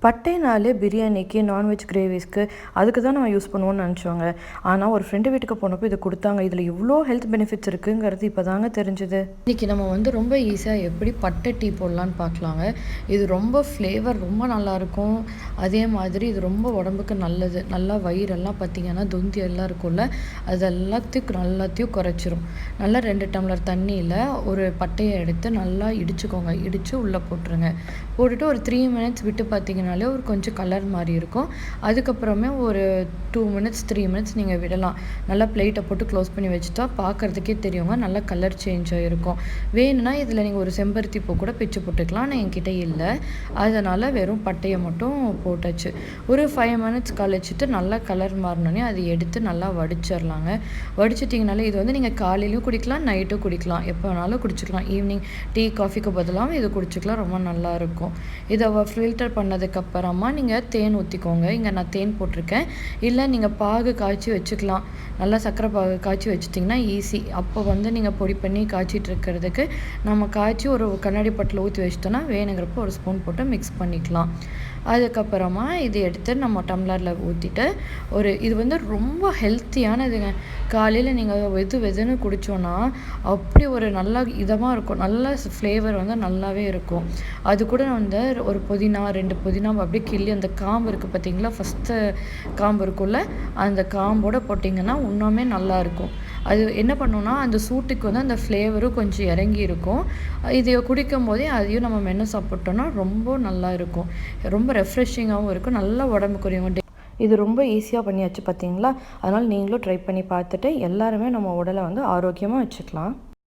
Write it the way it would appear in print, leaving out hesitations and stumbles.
பட்டைனாலே பிரியாணிக்கு, நான்வெஜ் கிரேவிஸ்க்கு அதுக்கு தான் நம்ம யூஸ் பண்ணுவோம்னு நினச்சோங்க. ஆனால் ஒரு ஃப்ரெண்டு வீட்டுக்கு போனப்போ இதை கொடுத்தாங்க. இதில் இவ்வளோ ஹெல்த் பெனிஃபிட்ஸ் இருக்குங்கிறது இப்போ தாங்க தெரிஞ்சுது. இன்றைக்கி நம்ம வந்து ரொம்ப ஈஸியாக எப்படி பட்டை டீ போடலான்னு பார்க்கலாங்க. இது ரொம்ப ஃப்ளேவர் ரொம்ப நல்லாயிருக்கும். அதே மாதிரி இது ரொம்ப உடம்புக்கு நல்லது. நல்லா வயிறெல்லாம் பார்த்திங்கன்னா தொந்தி எல்லாம் இருக்கும்ல, அது எல்லாத்தையும் குறைச்சிரும். நல்லா 2 டம்ளர் தண்ணியில் ஒரு பட்டையை எடுத்து நல்லா இடிச்சுக்கோங்க. இடித்து உள்ளே போட்டுருங்க. போட்டுட்டு ஒரு 3 மினிட்ஸ் விட்டு பார்த்திங்கன்னா ஒரு கொஞ்சம் கலர் மாதிரி இருக்கும். அதுக்கப்புறமே ஒரு 2 மினிட்ஸ் 3 மினிட்ஸ் நீங்கள் விடலாம். நல்லா பிளேட்டை போட்டு க்ளோஸ் பண்ணி வச்சுட்டா பார்க்குறதுக்கே தெரியுங்க, நல்லா கலர் சேஞ்ச் ஆகிருக்கும். வேணும்னா இதில் நீங்கள் ஒரு செம்பருத்தி பூ கூட பிச்சு போட்டுக்கலாம். ஆனால் என்கிட்ட இல்லை, அதனால் வெறும் பட்டையை மட்டும் போட்டாச்சு. ஒரு 5 மினிட்ஸ் கழிச்சிட்டு நல்லா கலர் மாறினோடனே அதை எடுத்து நல்லா வடிச்சிடலாங்க. வடிச்சிட்டிங்கனாலே இது வந்து நீங்கள் காலையிலையும் குடிக்கலாம், நைட்டும் குடிக்கலாம், எப்போ வேணாலும் குடிச்சிக்கலாம். ஈவினிங் டீ காஃபிக்கு பதிலாக இது குடிச்சிக்கலாம், ரொம்ப நல்லாயிருக்கும். இதை ஃபில்டர் பண்ணதுக்கப்புறமா நீங்கள் தேன் ஊற்றிக்கோங்க. இங்கே நான் தேன் போட்டிருக்கேன். இல்லை நீங்கள் பாகு காய்ச்சி வச்சுக்கலாம். நல்லா சர்க்கரை பாகு காய்ச்சி வச்சிட்டிங்கன்னா ஈஸி. அப்போ வந்து நீங்கள் பொடி பண்ணி காய்ச்சிட்டு இருக்கிறதுக்கு நம்ம காய்ச்சி ஒரு கண்ணாடி பட்டில் ஊற்றி வச்சிட்டோன்னா வேணுங்கிறப்போ ஒரு ஸ்பூன் போட்டு மிக்ஸ் பண்ணிக்கலாம். அதுக்கப்புறமா இது எடுத்து நம்ம டம்ளரில் ஊற்றிட்டு இது வந்து ரொம்ப ஹெல்த்தியானதுங்க. காலையில் நீங்கள் வெதுன்னு குடித்தோன்னா அப்படி ஒரு நல்ல இதமாக இருக்கும். நல்ல ஃப்ளேவர் வந்து நல்லாவே இருக்கும். அது கூட வந்து ஒரு புதினா 2 புதினா அப்படியே கிள்ளி அந்த காம்பு இருக்குது பார்த்தீங்களா, ஃபஸ்ட்டு காம்பு இருக்கும்ல, அந்த காம்போடு போட்டிங்கன்னா இன்னுமே நல்லாயிருக்கும். அது என்ன பண்ணுன்னா அந்த சூட்டுக்கு வந்து அந்த ஃப்ளேவரும் கொஞ்சம் இறங்கி இருக்கும். இதை குடிக்கும் போதே அதையும் நம்ம மென்று சாப்பிட்டோன்னா ரொம்ப நல்லா இருக்கும். ரொம்ப ரெஃப்ரெஷிங்காகவும் இருக்கும், நல்லா உடம்பு குறையும். இது ரொம்ப ஈஸியாக பண்ணியாச்சு பார்த்தீங்களா. அதனால் நீங்களும் ட்ரை பண்ணி பார்த்துட்டு எல்லாருமே நம்ம உடலை வந்து ஆரோக்கியமாக வச்சுக்கலாம்.